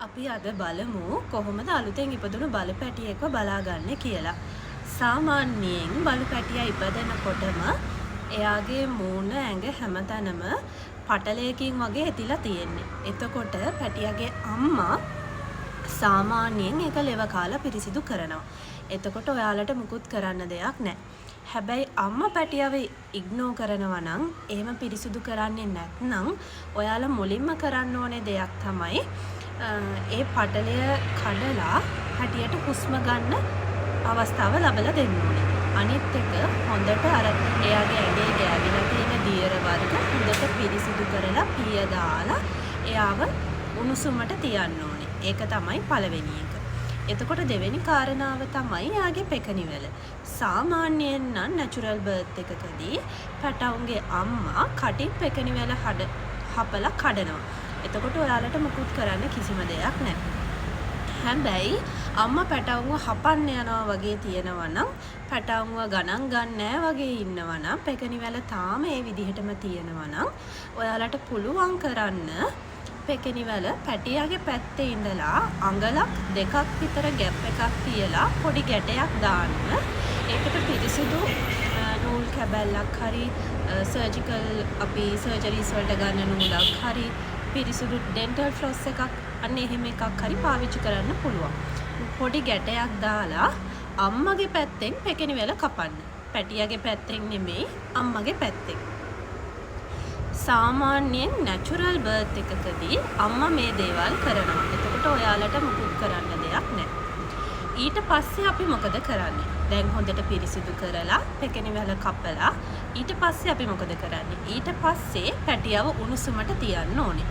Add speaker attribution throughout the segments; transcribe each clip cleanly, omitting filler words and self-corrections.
Speaker 1: අපි අද බලමු කොහොමද අලුතෙන් ඉපදුණු බලු පැටියෙක්ව බලාගන්නේ කියලා. සාමාන්‍යයෙන් බලු පැටියා ඉපදෙනකොටම එයාගේ මූණ ඇඟ හැමතැනම පටලයකින් වගේ ඇතිලා තියෙන්නේ. එතකොට පැටියාගේ අම්මා සාමාන්‍යයෙන් ඒක ලෙව කාලා පිරිසිදු කරනවා. එතකොට ඔයාලට මුකුත් කරන්න දෙයක් නැහැ. හැබැයි අම්මා පැටියව ඉග්නෝ කරනවා නම් එහෙම පිරිසිදු කරන්නේ නැත්නම් ඔයාලා මුලින්ම කරන්න ඕනේ දෙයක් තමයි ඒ පටලය කඩලා පැටියට හුස්ම ගන්න අවස්ථාව ලබලා දෙන්න ඕනේ. අනිත් එක හොඳට අර එයාගේ ඇඟේ ගෑවිලා තියෙන දියර වර්ග හොඳට පිරිසිදු කරලා පිය දාලා එයාව උණුසුමට තියන්න ඕනේ. ඒක තමයි පළවෙනි එක. එතකොට දෙවෙනි කාරණාව තමයි එයාගේ පෙකණිවැල. සාමාන්‍යයෙන් නම් නැචරල් බර්ත් එකකදී පැටවුන්ගේ අම්මා කටින් පෙකණිවැල හපලා කඩනවා. එතකොට ඔයාලට මුකුත් කරන්න කිසිම දෙයක් නැහැ. හැබැයි අම්මා පැටවුන්ව හපන්න යනවා වගේ තියෙනවා නම් පැටවුන්ව ගණන් ගන්න නැහැ වගේ ඉන්නවා නම් පෙකණිවැල තාම ඒ විදිහටම තියෙනවා නම් ඔයාලට පුළුවන් කරන්න පෙකණිවැල පැටියාගේ පැත්තේ ඉඳලා අඟලක් දෙකක් විතර ගැප් එකක් තියලා පොඩි ගැටයක් දාන්න. ඒකට පිරිසිදු නූල් කැබැල්ලක් හරි සර්ජිකල් අපි සර්ජරිස් වලට ගන්න නූලක් හරි පිරිසිදු ඩෙන්ටල් ෆ්ලොස් එකක් අන්න එහෙම එකක් හරි පාවිච්චි කරන්න පුළුවන්. පොඩි ගැටයක් දාලා අම්මගේ පැත්තෙන් පෙකණිවැල කපන්න. පැටියාගේ පැත්තෙන් නෙමෙයි අම්මගේ පැත්තෙන්. සාමාන්‍යයෙන් නැචරල් බර්ත් එකකදී අම්මා මේ දේවල් කරනවා. එතකොට ඔයාලට මුකුත් කරන්න දෙයක් නැහැ. ඊට පස්සේ අපි මොකද කරන්නේ? දැන් හොඳට පිරිසිදු කරලා පෙකණිවැල කපලා ඊට පස්සේ අපි මොකද කරන්නේ? ඊට පස්සේ පැටියව උණුසුමට තියන්න ඕනේ.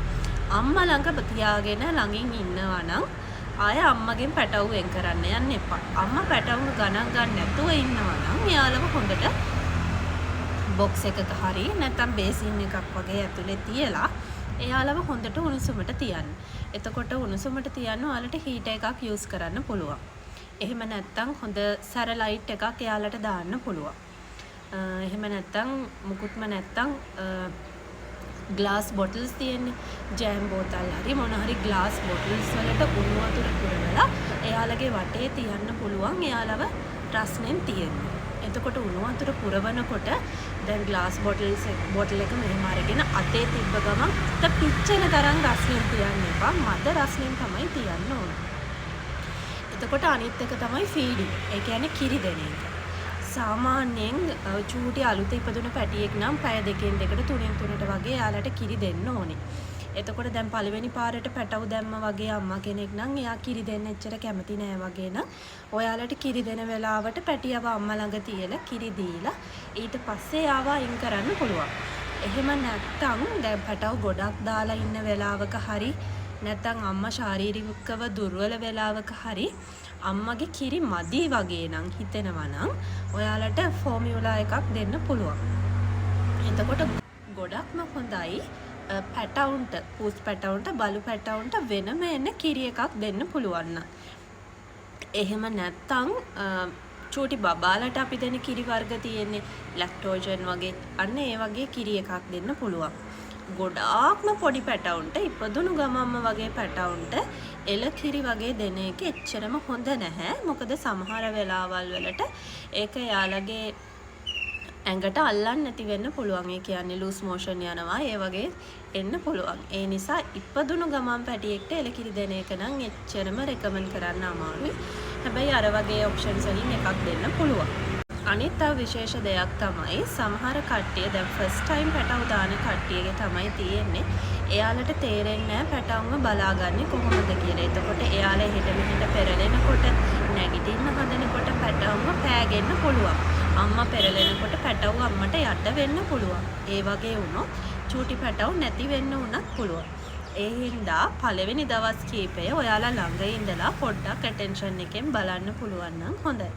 Speaker 1: අම්මා ළඟ තියාගෙන ළඟින් ඉන්නවා නම් ආය අම්මගෙන් පැටවු වෙන් කරන්න යන්න එපා. අම්මා පැටවුන් ගණන් ගන්න නැතුව ඉන්නවා නම් එයාලව හොඳට බොක්ස් එකක හරි නැත්නම් බේසින් එකක් වගේ ඇතුලේ තියලා එයාලව හොඳට උණුසුමට තියන්න. එතකොට උණුසුමට තියන්න ඔයාලට හීටර් එකක් යූස් කරන්න පුළුවන්. එහෙම නැත්නම් හොඳ සැර ලයිට් එකක් එයාලට දාන්න පුළුවන්. එහෙම නැත්නම් මුකුත්ම නැත්නම් ග්ලාස් බොටල්ස් තියෙන්නේ. ජෑම් බෝතල් හරි මොන හරි ග්ලාස් බොටල්ස් වලට උණු වතුර පුරවලා එයාලගේ වටේ තියන්න පුළුවන්. එයාලව රස්නෙන් තියෙන්න. එතකොට උණු වතුර පුරවනකොට දැන් ග්ලාස් බොටල් එක මෙහෙම අරගෙන අතේ තිබ්බ ගමන් අත පිච්චෙන තරම් රස්නෙන් තියන්න එපා. මද රස්නෙන් තමයි තියන්න ඕන. එතකොට අනිත් එක තමයි ෆීඩින්. ඒ කියන්නේ කිරි දෙන එක. සාමාන්‍යයෙන් චූටි අලුත ඉපදුන පැටියෙක් නම් පැය දෙකෙන් දෙකට තුනෙන් තුනට වගේ යාලට කිරි දෙන්න ඕනේ. එතකොට දැන් පළවෙනි පාරට පැටවු දැම්ම වගේ අම්මා කෙනෙක් නම් එයා කිරි දෙන්න එච්චර කැමති නෑ වගේ නම් ඔයාලට කිරි දෙන වෙලාවට පැටියව අම්මා ළඟ තියලා කිරි දීලා ඊට පස්සේ ආව අයින් කරන්න පුළුවන්. එහෙම නැත්තම් දැන් පැටවු ගොඩක් දාලා ඉන්න වෙලාවක හරි නැත්තම් අම්මා ශාරීරිකව දුර්වල වෙලාවක හරි අම්මගේ කිරි මදි වගේ නම් හිතෙනවා නම් ඔයාලට ෆෝමියුලා එකක් දෙන්න පුළුවන්. එතකොට ගොඩක්ම හොඳයි පැටවුන්ට පූස් පැටවුන්ට බලු පැටවුන්ට වෙනම එන්න කිරි එකක් දෙන්න පුළුවන් නම්. එහෙම නැත්තම් චූටි බබාලට අපි දෙන කිරි වර්ග තියෙන්නේ ලැක්ටෝජන් වගේ අන්න ඒ වගේ කිරි එකක් දෙන්න පුළුවන්. ගොඩාක්ම පොඩි පැටවුන්ට ඉපදුණු ගමම්ම වගේ පැටවුන්ට එල කිරි වගේ දෙන එක එච්චරම හොඳ නැහැ. මොකද සමහර වෙලාවල් වලට ඒක යාළගේ ඇඟට අල්ලන්න නැති වෙන්න පුළුවන්. ඒ කියන්නේ ලූස් මෝෂන් යනවා ඒ වගේ එන්න පුළුවන්. ඒ නිසා ඉපදුණු ගමන් පැටියෙක්ට එල කිරි දෙන එක නම් එච්චරම රෙකමන්ඩ් කරන්න අමාරුයි. හැබැයි අර වගේ ඔප්ෂන්ස් වලින් එකක් දෙන්න පුළුවන්. අනිත් තව විශේෂ දෙයක් තමයි සමහර කට්ටිය දැන් ෆස්ට් ටයිම් පැටවු දාන කට්ටියගේ තමයි තියෙන්නේ. එයාලට තේරෙන්නේ නැහැ පැටවුන්ව බලාගන්නේ කොහොමද කියලා. එතකොට එයාලා හෙට මෙහෙට පෙරලෙනකොට නැගිටින්න හදනකොට පැටවුන්ව පෑගෙන්න පුළුවන්. අම්මා පෙරලෙනකොට පැටවු අම්මට යට වෙන්න පුළුවන්. ඒ වගේ වුණොත් චූටි පැටවු නැති වෙන්න උනත් පුළුවන්. ඒ හින්දා පළවෙනි දවස් කීපය ඔයාලා ළඟ ඉඳලා පොඩ්ඩක් ඇටෙන්ෂන් එකෙන් බලන්න පුළුවන් නම් හොඳයි.